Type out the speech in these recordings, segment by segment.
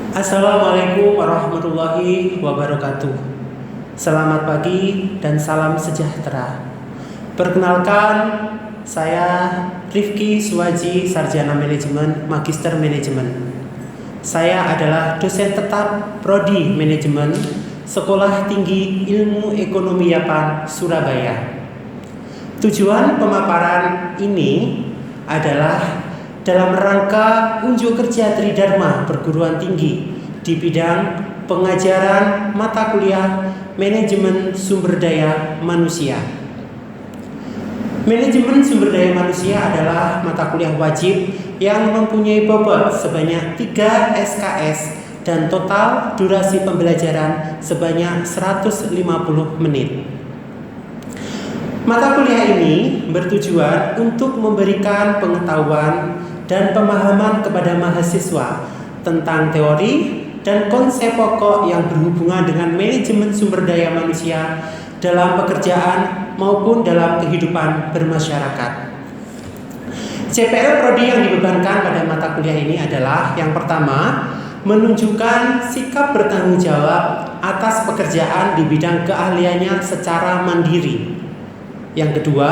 Assalamualaikum warahmatullahi wabarakatuh. Selamat pagi dan salam sejahtera. Perkenalkan, saya Rifki Suwaji, Sarjana Manajemen, Magister Manajemen. Saya adalah dosen tetap Prodi Manajemen, Sekolah Tinggi Ilmu Ekonomi Yapan, Surabaya. Tujuan pemaparan ini adalah dalam rangka unjuk kerja Tridharma Perguruan Tinggi di bidang pengajaran mata kuliah Manajemen Sumber Daya Manusia. Manajemen Sumber Daya Manusia adalah mata kuliah wajib yang mempunyai bobot sebanyak 3 SKS dan total durasi pembelajaran sebanyak 150 menit. Mata kuliah ini bertujuan untuk memberikan pengetahuan dan pemahaman kepada mahasiswa tentang teori dan konsep pokok yang berhubungan dengan manajemen sumber daya manusia dalam pekerjaan maupun dalam kehidupan bermasyarakat. CPL Prodi yang dibebankan pada mata kuliah ini adalah yang pertama, menunjukkan sikap bertanggung jawab atas pekerjaan di bidang keahliannya secara mandiri. Yang kedua,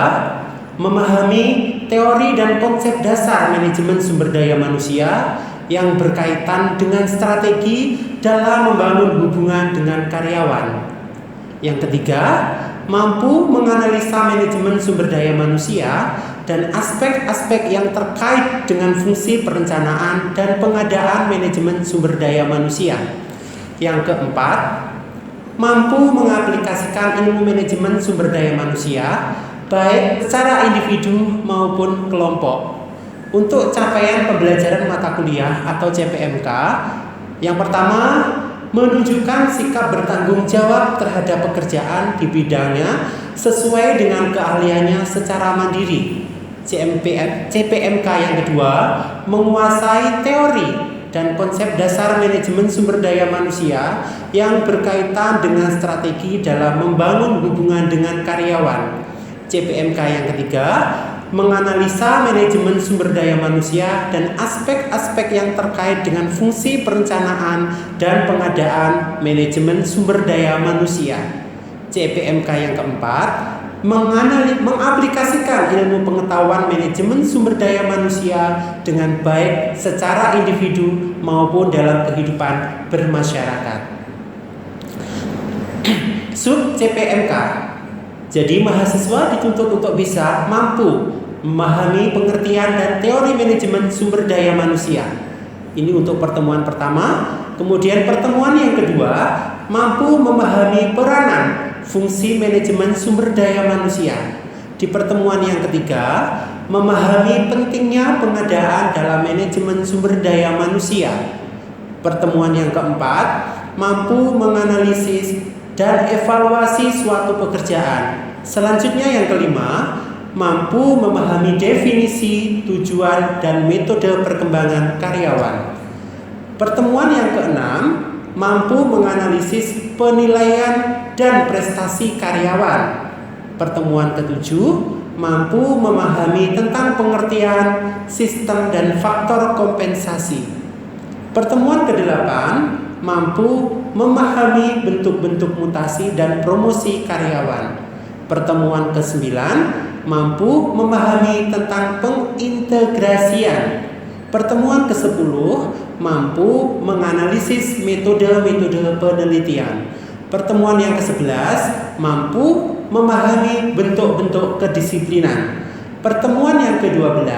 memahami teori dan konsep dasar manajemen sumber daya manusia yang berkaitan dengan strategi dalam membangun hubungan dengan karyawan. Yang ketiga, mampu menganalisa manajemen sumber daya manusia dan aspek-aspek yang terkait dengan fungsi perencanaan dan pengadaan manajemen sumber daya manusia. Yang keempat, mampu mengaplikasikan ilmu manajemen sumber daya manusia baik secara individu maupun kelompok untuk capaian pembelajaran mata kuliah atau CPMK. Yang pertama, menunjukkan sikap bertanggung jawab terhadap pekerjaan di bidangnya sesuai dengan keahliannya secara mandiri. CPMK yang kedua, menguasai teori dan konsep dasar manajemen sumber daya manusia yang berkaitan dengan strategi dalam membangun hubungan dengan karyawan. CPMK yang ketiga, menganalisa manajemen sumber daya manusia dan aspek-aspek yang terkait dengan fungsi perencanaan dan pengadaan manajemen sumber daya manusia. CPMK yang keempat, mengaplikasikan ilmu pengetahuan manajemen sumber daya manusia dengan baik secara individu maupun dalam kehidupan bermasyarakat. Sub CPMK. Jadi mahasiswa dituntut untuk bisa mampu memahami pengertian dan teori manajemen sumber daya manusia. Ini untuk pertemuan pertama. Kemudian pertemuan yang kedua, mampu memahami peranan fungsi manajemen sumber daya manusia. Di pertemuan yang ketiga, memahami pentingnya pengadaan dalam manajemen sumber daya manusia. Pertemuan yang keempat, mampu menganalisis dan evaluasi suatu pekerjaan. Selanjutnya yang kelima, mampu memahami definisi, tujuan, dan metode perkembangan karyawan. Pertemuan yang keenam, mampu menganalisis penilaian dan prestasi karyawan. Pertemuan ketujuh, mampu memahami tentang pengertian, sistem, dan faktor kompensasi. Pertemuan kedelapan, mampu memahami bentuk-bentuk mutasi dan promosi karyawan. Pertemuan ke-9, mampu memahami tentang pengintegrasian. Pertemuan ke-10, mampu menganalisis metode-metode penelitian. Pertemuan yang ke-11, mampu memahami bentuk-bentuk kedisiplinan. Pertemuan yang ke-12,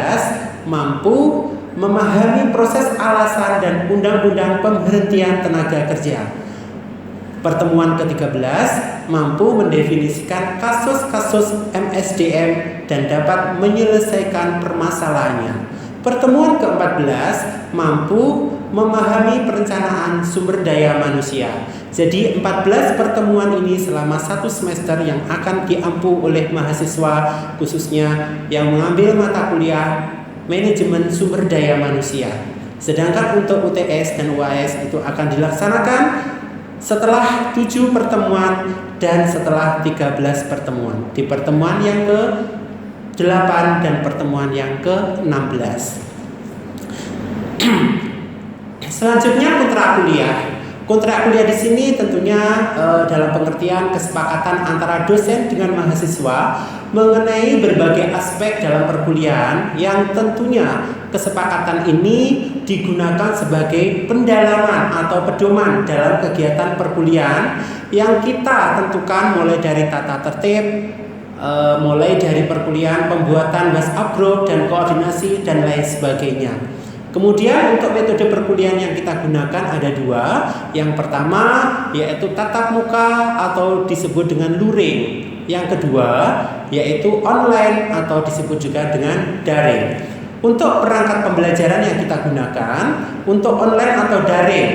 mampu memahami proses alasan dan undang-undang pemberhentian tenaga kerja. Pertemuan ke-13, mampu mendefinisikan kasus-kasus MSDM dan dapat menyelesaikan permasalahannya. Pertemuan ke-14, mampu memahami perencanaan sumber daya manusia. Jadi 14 pertemuan ini selama 1 semester yang akan diampu oleh mahasiswa khususnya yang mengambil mata kuliah manajemen sumber daya manusia. Sedangkan untuk UTS dan UAS itu akan dilaksanakan setelah 7 pertemuan dan setelah 13 pertemuan. Di pertemuan yang ke-8 dan pertemuan yang ke-16. Selanjutnya kontrak kuliah. Kontrak kuliah di sini tentunya dalam pengertian kesepakatan antara dosen dengan mahasiswa mengenai berbagai aspek dalam perkuliahan yang tentunya kesepakatan ini digunakan sebagai pendalaman atau pedoman dalam kegiatan perkuliahan yang kita tentukan mulai dari tata tertib, mulai dari perkuliahan, pembuatan WhatsApp group dan koordinasi dan lain sebagainya. Kemudian untuk metode perkuliahan yang kita gunakan ada dua. Yang pertama yaitu tatap muka atau disebut dengan luring. Yang kedua yaitu online atau disebut juga dengan daring. Untuk perangkat pembelajaran yang kita gunakan, untuk online atau daring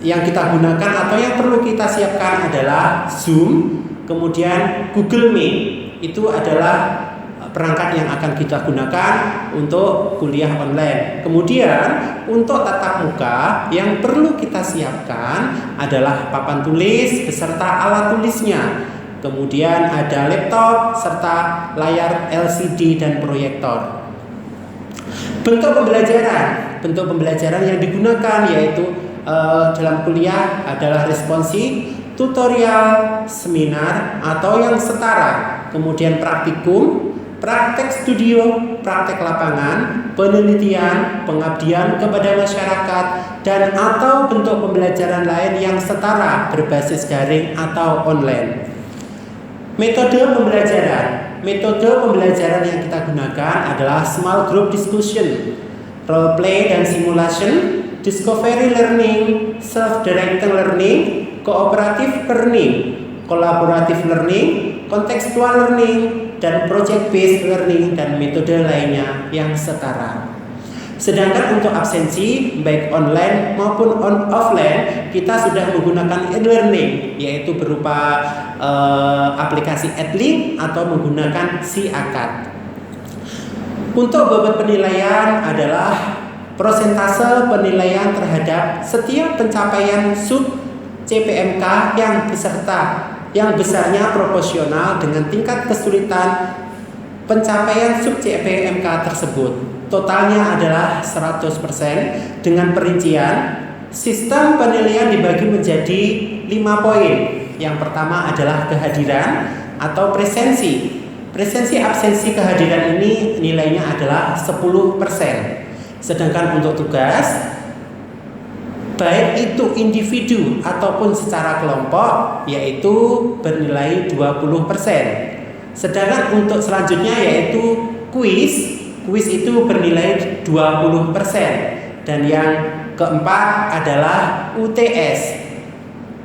yang kita gunakan atau yang perlu kita siapkan adalah Zoom, kemudian Google Meet. Itu adalah perangkat yang akan kita gunakan untuk kuliah online. Kemudian untuk tatap muka yang perlu kita siapkan adalah papan tulis beserta alat tulisnya. Kemudian ada laptop serta layar LCD dan proyektor. Bentuk pembelajaran yang digunakan yaitu dalam kuliah adalah responsif, tutorial, seminar atau yang setara. Kemudian praktikum, praktek studio, praktek lapangan, penelitian, pengabdian kepada masyarakat, dan atau bentuk pembelajaran lain yang setara berbasis daring atau online. Metode pembelajaran yang kita gunakan adalah small group discussion, role play dan simulation, discovery learning, self-directed learning, cooperative learning, collaborative learning, contextual learning, dan project based learning dan metode lainnya yang setara. Sedangkan untuk absensi baik online maupun offline kita sudah menggunakan e-learning yaitu berupa aplikasi Edlink atau menggunakan SeaAcad. Untuk bobot penilaian adalah persentase penilaian terhadap setiap pencapaian sub CPMK yang besarnya proporsional dengan tingkat kesulitan pencapaian sub CPMK tersebut. Totalnya adalah 100% dengan perincian. Sistem penilaian dibagi menjadi 5 poin. Yang pertama adalah kehadiran atau presensi. Presensi absensi kehadiran ini nilainya adalah 10%. Sedangkan untuk tugas baik itu individu ataupun secara kelompok yaitu bernilai 20%. Sedangkan untuk selanjutnya yaitu kuis itu bernilai 20%. Dan yang keempat adalah UTS.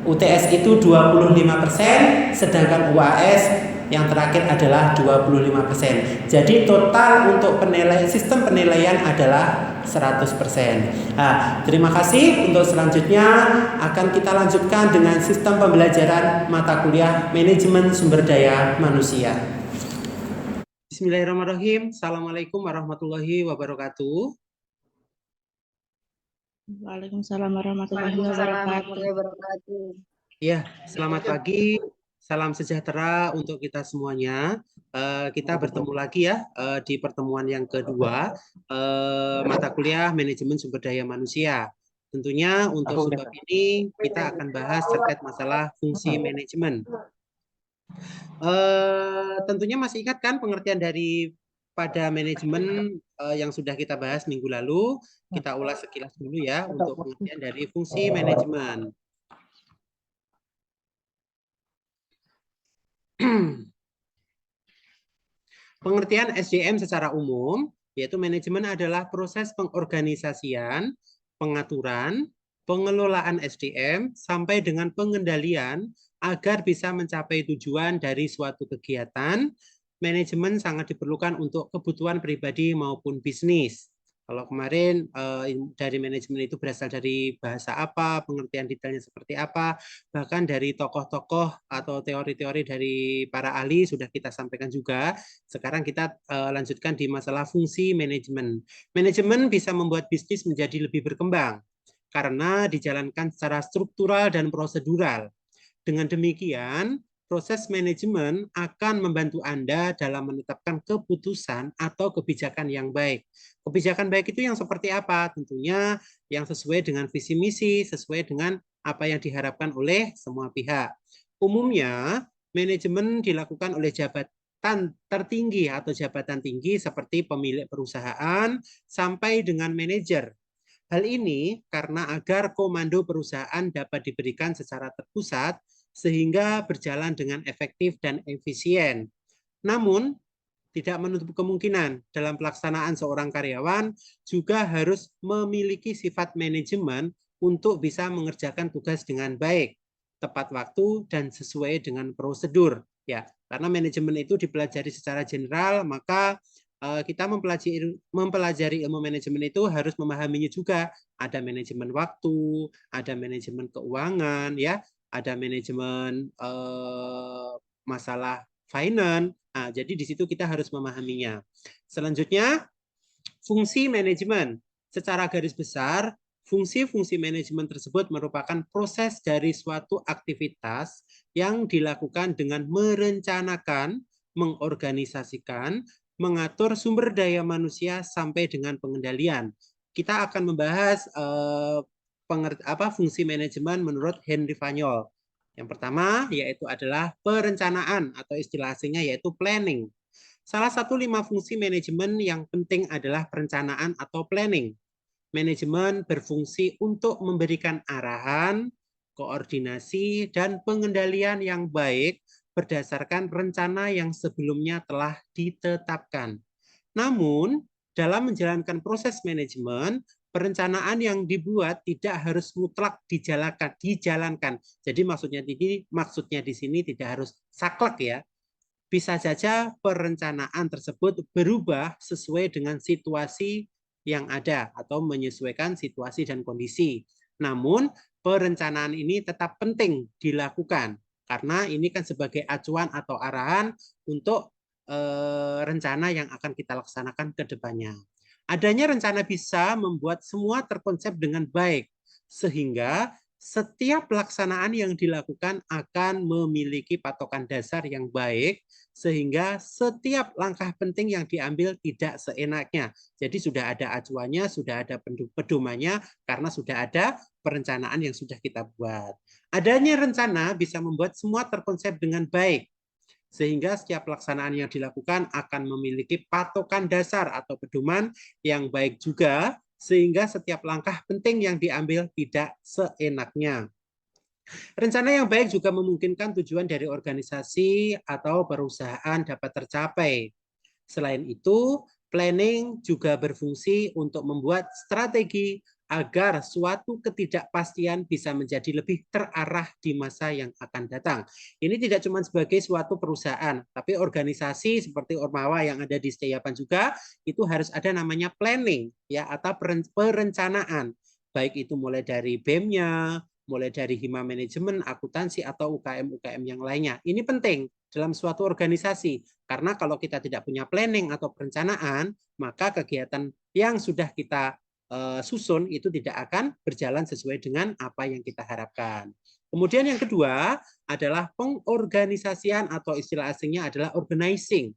UTS itu 25%, sedangkan UAS yang terakhir adalah 25%. Jadi total untuk sistem penilaian adalah 100%. Nah, terima kasih. Untuk selanjutnya akan kita lanjutkan dengan sistem pembelajaran mata kuliah manajemen sumber daya manusia. Bismillahirrahmanirrahim. Assalamualaikum warahmatullahi wabarakatuh. Waalaikumsalam warahmatullahi wabarakatuh. Ya, selamat pagi. Salam sejahtera untuk kita semuanya. Kita bertemu lagi ya di pertemuan yang kedua mata kuliah manajemen sumber daya manusia. Tentunya untuk subbab ini kita akan bahas terkait masalah fungsi manajemen. Tentunya masih ingat kan pengertian dari pada manajemen yang sudah kita bahas minggu lalu. Kita ulas sekilas dulu ya untuk pengertian dari fungsi manajemen. Pengertian SDM secara umum, yaitu manajemen adalah proses pengorganisasian, pengaturan, pengelolaan SDM, sampai dengan pengendalian agar bisa mencapai tujuan dari suatu kegiatan. Manajemen sangat diperlukan untuk kebutuhan pribadi maupun bisnis. Kalau kemarin dari manajemen itu berasal dari bahasa apa, pengertian detailnya seperti apa, bahkan dari tokoh-tokoh atau teori-teori dari para ahli sudah kita sampaikan juga. Sekarang kita lanjutkan di masalah fungsi manajemen. Manajemen bisa membuat bisnis menjadi lebih berkembang karena dijalankan secara struktural dan prosedural. Dengan demikian, proses manajemen akan membantu Anda dalam menetapkan keputusan atau kebijakan yang baik. Kebijakan baik itu yang seperti apa? Tentunya yang sesuai dengan visi misi, sesuai dengan apa yang diharapkan oleh semua pihak. Umumnya, manajemen dilakukan oleh jabatan tertinggi atau jabatan tinggi seperti pemilik perusahaan sampai dengan manajer. Hal ini karena agar komando perusahaan dapat diberikan secara terpusat sehingga berjalan dengan efektif dan efisien. Namun, tidak menutup kemungkinan dalam pelaksanaan seorang karyawan juga harus memiliki sifat manajemen untuk bisa mengerjakan tugas dengan baik, tepat waktu, dan sesuai dengan prosedur. Ya, karena manajemen itu dipelajari secara general, maka kita mempelajari ilmu manajemen itu harus memahaminya juga. Ada manajemen waktu, ada manajemen keuangan, ya, ada manajemen masalah finance. Nah, jadi di situ kita harus memahaminya. Selanjutnya, fungsi manajemen. Secara garis besar, fungsi-fungsi manajemen tersebut merupakan proses dari suatu aktivitas yang dilakukan dengan merencanakan, mengorganisasikan, mengatur sumber daya manusia sampai dengan pengendalian. Kita akan membahas fungsi manajemen menurut Henry Fayol. Yang pertama yaitu adalah perencanaan atau istilah aslinya yaitu planning. Salah satu 5 fungsi manajemen yang penting adalah perencanaan atau planning. Manajemen berfungsi untuk memberikan arahan, koordinasi, dan pengendalian yang baik berdasarkan rencana yang sebelumnya telah ditetapkan. Namun, dalam menjalankan proses manajemen, perencanaan yang dibuat tidak harus mutlak dijalankan. Jadi maksudnya di sini tidak harus saklek ya. Bisa saja perencanaan tersebut berubah sesuai dengan situasi yang ada atau menyesuaikan situasi dan kondisi. Namun, perencanaan ini tetap penting dilakukan karena ini kan sebagai acuan atau arahan untuk rencana yang akan kita laksanakan ke depannya. Adanya rencana bisa membuat semua terkonsep dengan baik, sehingga setiap pelaksanaan yang dilakukan akan memiliki patokan dasar yang baik, sehingga setiap langkah penting yang diambil tidak seenaknya. Jadi sudah ada acuannya, sudah ada pedomannya, karena sudah ada perencanaan yang sudah kita buat. Adanya rencana bisa membuat semua terkonsep dengan baik, sehingga setiap pelaksanaan yang dilakukan akan memiliki patokan dasar atau pedoman yang baik juga, sehingga setiap langkah penting yang diambil tidak seenaknya. Rencana yang baik juga memungkinkan tujuan dari organisasi atau perusahaan dapat tercapai. Selain itu, planning juga berfungsi untuk membuat strategi agar suatu ketidakpastian bisa menjadi lebih terarah di masa yang akan datang. Ini tidak cuma sebagai suatu perusahaan, tapi organisasi seperti Ormawa yang ada di Setiapan juga itu harus ada namanya planning ya atau perencanaan. Baik itu mulai dari BEM-nya, mulai dari hima manajemen, akuntansi atau UKM-UKM yang lainnya. Ini penting dalam suatu organisasi karena kalau kita tidak punya planning atau perencanaan, maka kegiatan yang sudah kita susun itu tidak akan berjalan sesuai dengan apa yang kita harapkan. Kemudian yang kedua adalah pengorganisasian atau istilah asingnya adalah organizing.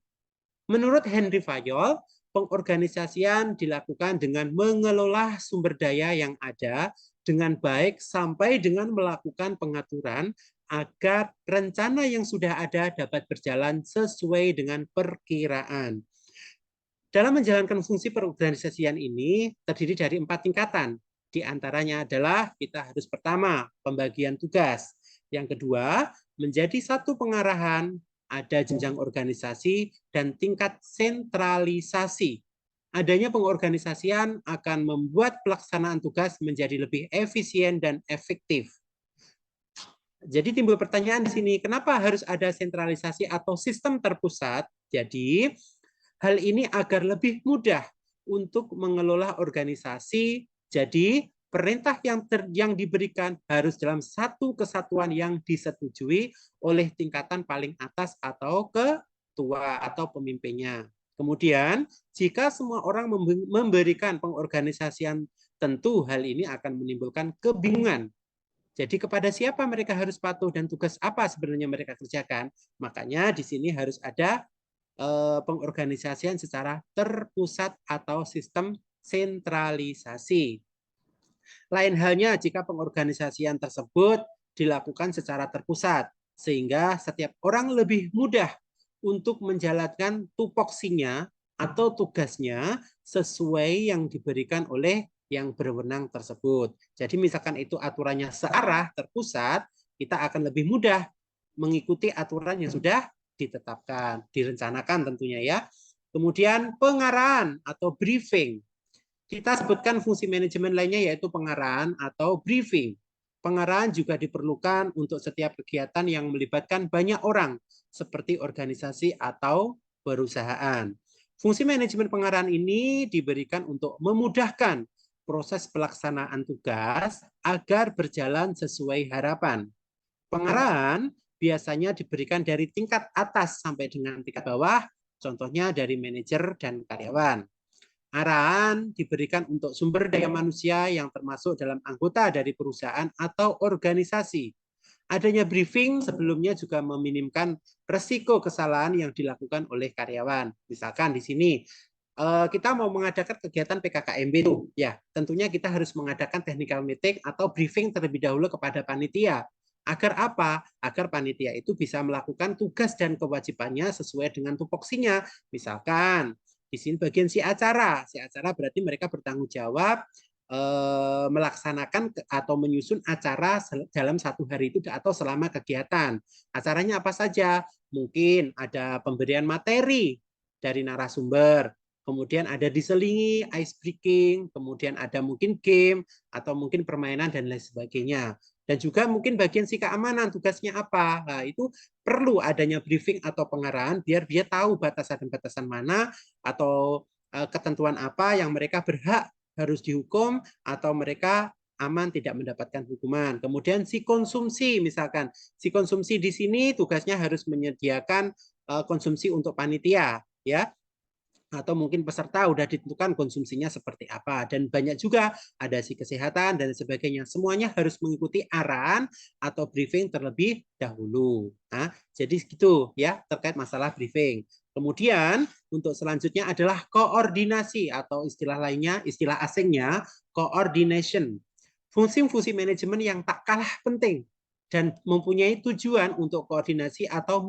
Menurut Henry Fayol, pengorganisasian dilakukan dengan mengelola sumber daya yang ada dengan baik sampai dengan melakukan pengaturan agar rencana yang sudah ada dapat berjalan sesuai dengan perkiraan. Dalam menjalankan fungsi perorganisasian ini terdiri dari 4 tingkatan. Di antaranya adalah kita harus pertama, pembagian tugas. Yang kedua, menjadi satu pengarahan, ada jenjang organisasi, dan tingkat sentralisasi. Adanya pengorganisasian akan membuat pelaksanaan tugas menjadi lebih efisien dan efektif. Jadi timbul pertanyaan di sini, kenapa harus ada sentralisasi atau sistem terpusat? Jadi, hal ini agar lebih mudah untuk mengelola organisasi. Jadi, perintah yang diberikan harus dalam satu kesatuan yang disetujui oleh tingkatan paling atas atau ketua atau pemimpinnya. Kemudian, jika semua orang memberikan pengorganisasian, tentu hal ini akan menimbulkan kebingungan. Jadi kepada siapa mereka harus patuh dan tugas apa sebenarnya mereka kerjakan. Makanya di sini harus ada pengorganisasian secara terpusat atau sistem sentralisasi. Lain halnya jika pengorganisasian tersebut dilakukan secara terpusat, sehingga setiap orang lebih mudah untuk menjalankan tupoksinya atau tugasnya sesuai yang diberikan oleh yang berwenang tersebut. Jadi misalkan itu aturannya searah terpusat, kita akan lebih mudah mengikuti aturan yang sudah ditetapkan, direncanakan tentunya ya. Kemudian pengarahan atau briefing. Kita sebutkan fungsi manajemen lainnya yaitu pengarahan atau briefing. Pengarahan juga diperlukan untuk setiap kegiatan yang melibatkan banyak orang, seperti organisasi atau perusahaan. Fungsi manajemen pengarahan ini diberikan untuk memudahkan proses pelaksanaan tugas agar berjalan sesuai harapan. Pengarahan biasanya diberikan dari tingkat atas sampai dengan tingkat bawah, contohnya dari manajer dan karyawan. Arahan diberikan untuk sumber daya manusia yang termasuk dalam anggota dari perusahaan atau organisasi. Adanya briefing sebelumnya juga meminimkan resiko kesalahan yang dilakukan oleh karyawan. Misalkan di sini kita mau mengadakan kegiatan PKKMB itu, ya tentunya kita harus mengadakan technical meeting atau briefing terlebih dahulu kepada panitia. Agar apa? Agar panitia itu bisa melakukan tugas dan kewajibannya sesuai dengan tupoksinya. Misalkan di sini bagian si acara. Si acara berarti mereka bertanggung jawab melaksanakan atau menyusun acara dalam satu hari itu atau selama kegiatan. Acaranya apa saja? Mungkin ada pemberian materi dari narasumber, kemudian ada diselingi, ice breaking, kemudian ada mungkin game atau mungkin permainan dan lain sebagainya. Dan juga mungkin bagian si keamanan, tugasnya apa. Nah, itu perlu adanya briefing atau pengarahan biar dia tahu batasan-batasan mana atau ketentuan apa yang mereka berhak harus dihukum atau mereka aman tidak mendapatkan hukuman. Kemudian si konsumsi, misalkan si konsumsi di sini tugasnya harus menyediakan konsumsi untuk panitia, ya, atau mungkin peserta udah ditentukan konsumsinya seperti apa, dan banyak juga ada si kesehatan dan sebagainya. Semuanya harus mengikuti arahan atau briefing terlebih dahulu. Nah, jadi gitu ya terkait masalah briefing. Kemudian untuk selanjutnya adalah koordinasi atau istilah lainnya, istilah asingnya coordination. Fungsi-fungsi manajemen yang tak kalah penting dan mempunyai tujuan untuk koordinasi atau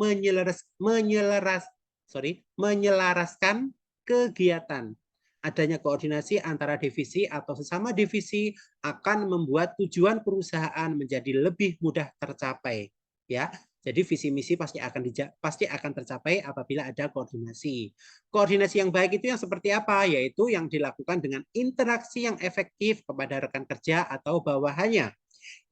menyelaraskan kegiatan. Adanya koordinasi antara divisi atau sesama divisi akan membuat tujuan perusahaan menjadi lebih mudah tercapai. Ya, jadi visi misi pasti akan tercapai apabila ada koordinasi. Koordinasi yang baik itu yang seperti apa? Yaitu yang dilakukan dengan interaksi yang efektif kepada rekan kerja atau bawahannya.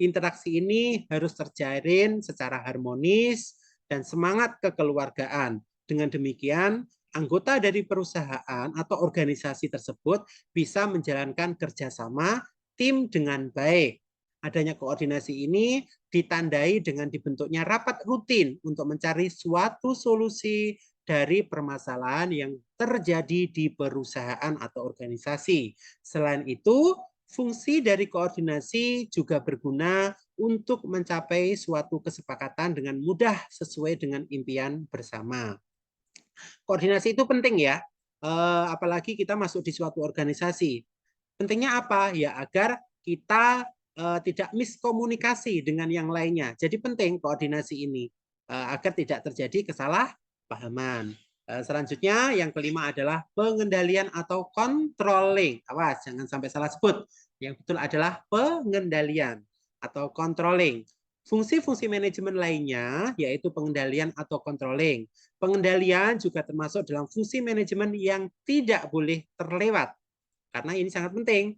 Interaksi ini harus terjalin secara harmonis dan semangat kekeluargaan. Dengan demikian, anggota dari perusahaan atau organisasi tersebut bisa menjalankan kerjasama tim dengan baik. Adanya koordinasi ini ditandai dengan dibentuknya rapat rutin untuk mencari suatu solusi dari permasalahan yang terjadi di perusahaan atau organisasi. Selain itu, fungsi dari koordinasi juga berguna untuk mencapai suatu kesepakatan dengan mudah sesuai dengan impian bersama. Koordinasi itu penting ya, apalagi kita masuk di suatu organisasi. Pentingnya apa? Ya agar kita tidak miskomunikasi dengan yang lainnya. Jadi penting koordinasi ini agar tidak terjadi kesalahpahaman. Selanjutnya yang kelima adalah pengendalian atau controlling. Awas jangan sampai salah sebut. Yang betul adalah pengendalian atau controlling. Fungsi-fungsi manajemen lainnya yaitu pengendalian atau controlling. Pengendalian juga termasuk dalam fungsi manajemen yang tidak boleh terlewat. Karena ini sangat penting.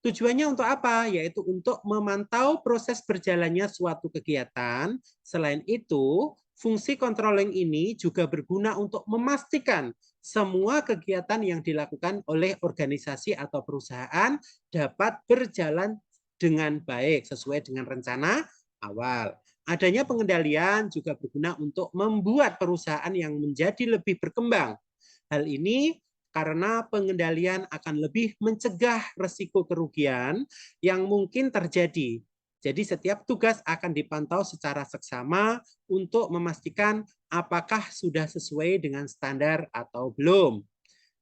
Tujuannya untuk apa? Yaitu untuk memantau proses berjalannya suatu kegiatan. Selain itu, fungsi controlling ini juga berguna untuk memastikan semua kegiatan yang dilakukan oleh organisasi atau perusahaan dapat berjalan dengan baik sesuai dengan rencana awal. Adanya pengendalian juga berguna untuk membuat perusahaan yang menjadi lebih berkembang. Hal ini karena pengendalian akan lebih mencegah risiko kerugian yang mungkin terjadi. Jadi setiap tugas akan dipantau secara seksama untuk memastikan apakah sudah sesuai dengan standar atau belum.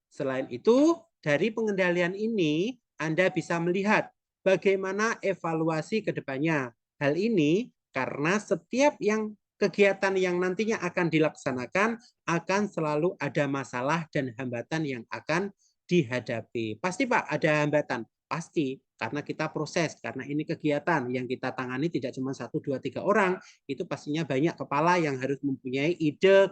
Selain itu, dari pengendalian ini, Anda bisa melihat bagaimana evaluasi ke depannya. Hal ini karena setiap kegiatan yang nantinya akan dilaksanakan akan selalu ada masalah dan hambatan yang akan dihadapi. Pasti Pak, ada hambatan. Pasti, karena kita proses, karena ini kegiatan yang kita tangani tidak cuma 1, 2, 3 orang, itu pastinya banyak kepala yang harus mempunyai ide,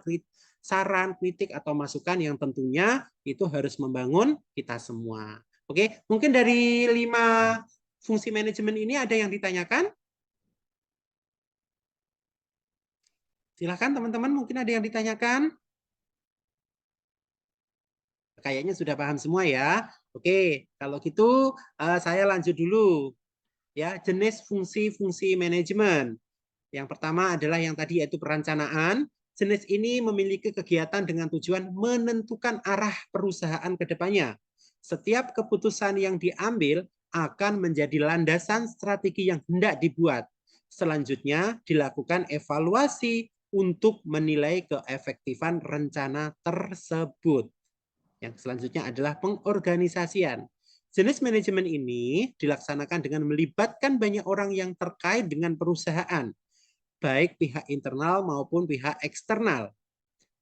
saran, kritik, atau masukan yang tentunya itu harus membangun kita semua. Oke, mungkin dari 5 fungsi manajemen ini ada yang ditanyakan? Silakan teman-teman, mungkin ada yang ditanyakan? Kayaknya sudah paham semua ya. Oke, kalau gitu saya lanjut dulu. Ya, jenis fungsi-fungsi manajemen. Yang pertama adalah yang tadi yaitu perencanaan. Jenis ini memiliki kegiatan dengan tujuan menentukan arah perusahaan ke depannya. Setiap keputusan yang diambil akan menjadi landasan strategi yang hendak dibuat. Selanjutnya dilakukan evaluasi untuk menilai keefektifan rencana tersebut. Yang selanjutnya adalah pengorganisasian. Jenis manajemen ini dilaksanakan dengan melibatkan banyak orang yang terkait dengan perusahaan, baik pihak internal maupun pihak eksternal.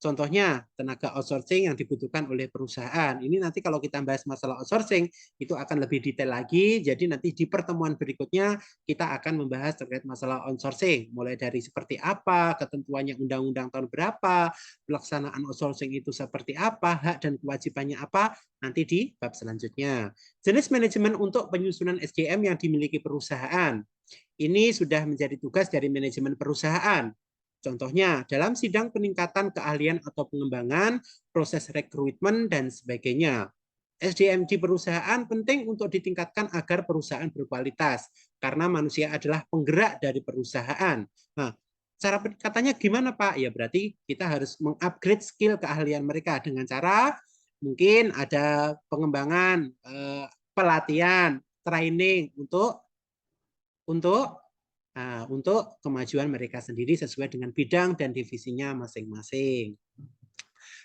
Contohnya, tenaga outsourcing yang dibutuhkan oleh perusahaan. Ini nanti kalau kita bahas masalah outsourcing, itu akan lebih detail lagi. Jadi nanti di pertemuan berikutnya, kita akan membahas terkait masalah outsourcing. Mulai dari seperti apa, ketentuannya undang-undang tahun berapa, pelaksanaan outsourcing itu seperti apa, hak dan kewajibannya apa, nanti di bab selanjutnya. Jenis manajemen untuk penyusunan SDM yang dimiliki perusahaan. Ini sudah menjadi tugas dari manajemen perusahaan. Contohnya, dalam sidang peningkatan keahlian atau pengembangan, proses rekrutmen, dan sebagainya. SDM di perusahaan penting untuk ditingkatkan agar perusahaan berkualitas, karena manusia adalah penggerak dari perusahaan. Nah, cara peningkatannya gimana Pak? Ya berarti kita harus mengupgrade skill keahlian mereka dengan cara mungkin ada pengembangan, pelatihan, training untuk untuk kemajuan mereka sendiri sesuai dengan bidang dan divisinya masing-masing.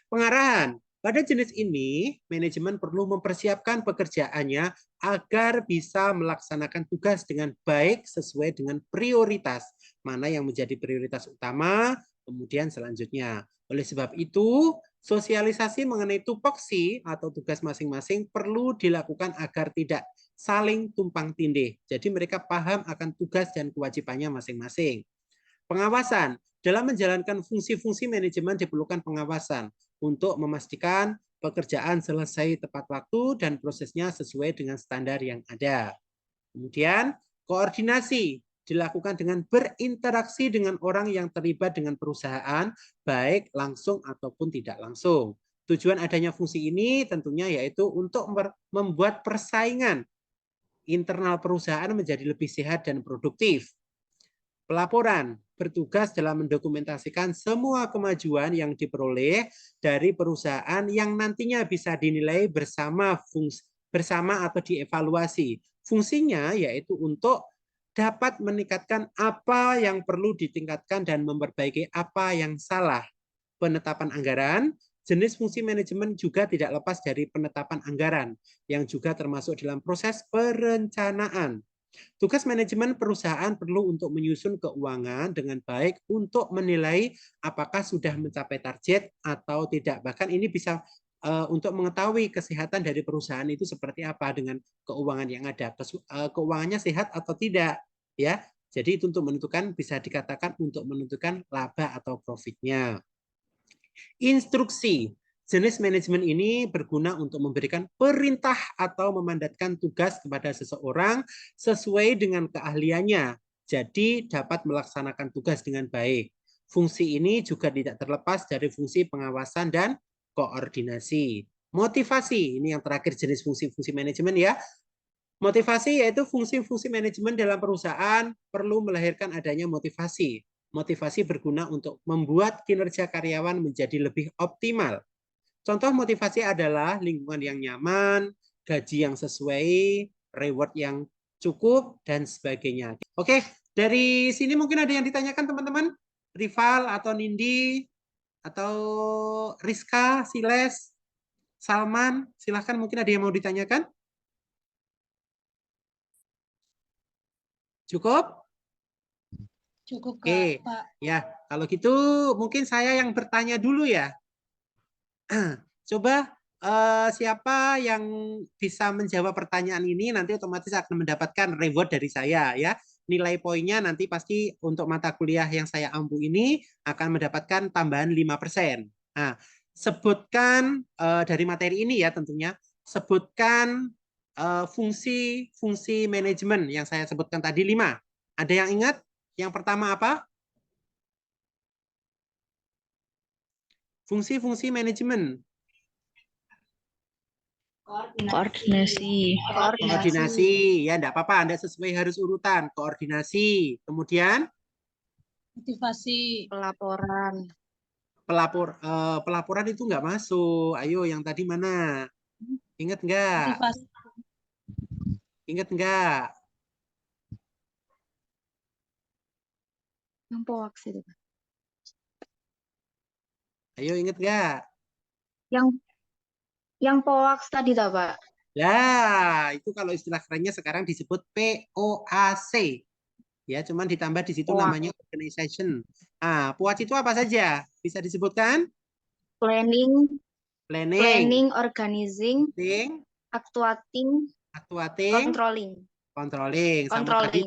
Pengarahan. Pada jenis ini, manajemen perlu mempersiapkan pekerjaannya agar bisa melaksanakan tugas dengan baik sesuai dengan prioritas. Mana yang menjadi prioritas utama, kemudian selanjutnya. Oleh sebab itu, sosialisasi mengenai tupoksi atau tugas masing-masing perlu dilakukan agar tidak saling tumpang tindih. Jadi mereka paham akan tugas dan kewajibannya masing-masing. Pengawasan. Dalam menjalankan fungsi-fungsi manajemen diperlukan pengawasan untuk memastikan pekerjaan selesai tepat waktu dan prosesnya sesuai dengan standar yang ada. Kemudian, koordinasi dilakukan dengan berinteraksi dengan orang yang terlibat dengan perusahaan, baik langsung ataupun tidak langsung. Tujuan adanya fungsi ini tentunya yaitu untuk membuat persaingan internal perusahaan menjadi lebih sehat dan produktif. Pelaporan bertugas dalam mendokumentasikan semua kemajuan yang diperoleh dari perusahaan yang nantinya bisa dinilai bersama atau dievaluasi. Fungsinya yaitu untuk dapat meningkatkan apa yang perlu ditingkatkan dan memperbaiki apa yang salah. Penetapan anggaran, jenis fungsi manajemen juga tidak lepas dari penetapan anggaran yang juga termasuk dalam proses perencanaan. Tugas manajemen perusahaan perlu untuk menyusun keuangan dengan baik untuk menilai apakah sudah mencapai target atau tidak. Bahkan ini bisa untuk mengetahui kesehatan dari perusahaan itu seperti apa dengan keuangan yang ada. Keuangannya sehat atau tidak, ya. Jadi itu untuk menentukan, bisa dikatakan untuk menentukan laba atau profitnya. Instruksi. Jenis manajemen ini berguna untuk memberikan perintah atau memandatkan tugas kepada seseorang sesuai dengan keahliannya, jadi dapat melaksanakan tugas dengan baik. Fungsi ini juga tidak terlepas dari fungsi pengawasan dan koordinasi. Motivasi, ini yang terakhir jenis fungsi-fungsi manajemen ya. Motivasi yaitu fungsi-fungsi manajemen dalam perusahaan perlu melahirkan adanya motivasi. Motivasi berguna untuk membuat kinerja karyawan menjadi lebih optimal. Contoh motivasi adalah lingkungan yang nyaman, gaji yang sesuai, reward yang cukup, dan sebagainya. Oke, dari sini mungkin ada yang ditanyakan teman-teman? Rival atau Nindi atau Rizka, Siles, Salman, silahkan mungkin ada yang mau ditanyakan? Cukup? Cukup, Oke, Pak. ya kalau gitu mungkin saya yang bertanya dulu ya. Coba siapa yang bisa menjawab pertanyaan ini nanti otomatis akan mendapatkan reward dari saya ya. Nilai poinnya nanti pasti untuk mata kuliah yang saya ampu ini akan mendapatkan tambahan 5%. Nah, sebutkan dari materi ini ya tentunya, sebutkan fungsi-fungsi manajemen yang saya sebutkan tadi 5. Ada yang ingat? Yang pertama apa? Fungsi-fungsi manajemen. Koordinasi. Koordinasi, ya enggak apa-apa, Anda sesuai harus urutan. Koordinasi, kemudian Motivasi. Pelaporan. pelaporan itu enggak masuk. Ayo, yang tadi mana? Ingat enggak? Motivasi. Ingat enggak? Yang POAX itu. Ayo, ingat enggak? Yang POAX tadi, Pak. Nah, itu kalau istilah kerennya sekarang disebut POAC. Ya, cuman ditambah di situ POAX. namanya organization. Ah, POAC itu apa saja? Bisa disebutkan? Planning, Planning, organizing, actuating, actuating, controlling. Sama tadi controlling.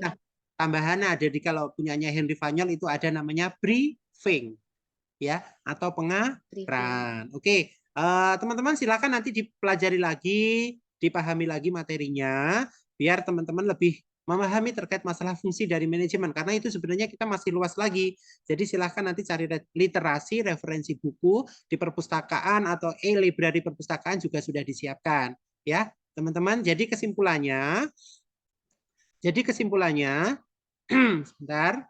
tambahan ada di kalau punyanya Henry Fanyol itu ada namanya briefing ya atau pengarang. Oke, teman-teman silakan nanti dipelajari lagi, dipahami lagi materinya biar teman-teman lebih memahami terkait masalah fungsi dari manajemen karena itu sebenarnya kita masih luas lagi. Jadi silahkan nanti cari literasi, referensi buku di perpustakaan atau e-library perpustakaan juga sudah disiapkan ya, teman-teman. Jadi kesimpulannya sebentar.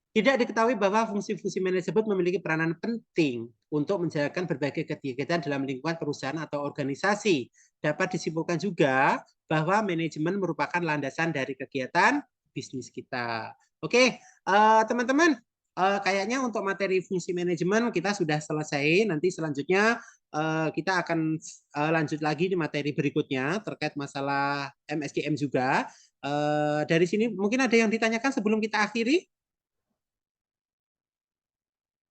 Tidak diketahui bahwa fungsi-fungsi manajemen memiliki peranan penting untuk menjalankan berbagai kegiatan dalam lingkungan perusahaan atau organisasi. Dapat disimpulkan juga bahwa manajemen merupakan landasan dari kegiatan bisnis kita. Oke, teman-teman, kayaknya untuk materi fungsi manajemen kita sudah selesai. Nanti selanjutnya kita akan lanjut lagi di materi berikutnya terkait masalah MSDM juga. Dari sini mungkin ada yang ditanyakan sebelum kita akhiri?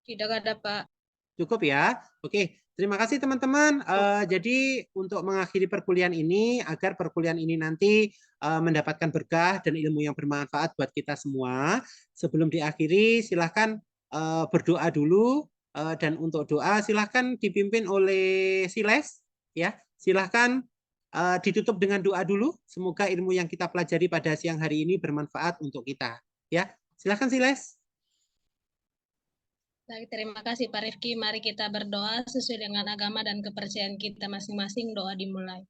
Tidak ada, Pak. Cukup ya. Oke, terima kasih teman-teman. Jadi untuk mengakhiri perkuliahan ini, agar perkuliahan ini nanti mendapatkan berkah dan ilmu yang bermanfaat buat kita semua. Sebelum diakhiri, silahkan berdoa dulu. Dan untuk doa, silahkan dipimpin oleh Siles. Ya, silahkan ditutup dengan doa dulu. Semoga ilmu yang kita pelajari pada siang hari ini bermanfaat untuk kita. Ya, silahkan Siles. Baik, terima kasih Pak Rifki. Mari kita berdoa sesuai dengan agama dan kepercayaan kita masing-masing. Doa dimulai.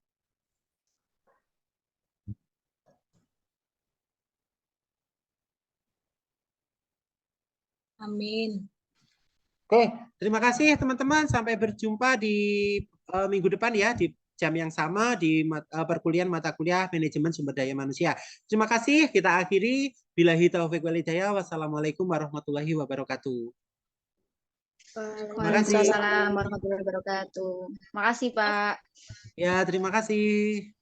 Amin. Oke, terima kasih teman-teman. Sampai berjumpa di minggu depan ya di jam yang sama di perkuliahan mata kuliah manajemen sumber daya manusia. Terima kasih. Kita akhiri. Billahi taufiq wal hidayah. Wassalamualaikum warahmatullahi wabarakatuh. Waalaikumsalam warahmatullahi wabarakatuh. Makasih, Pak. Ya, terima kasih.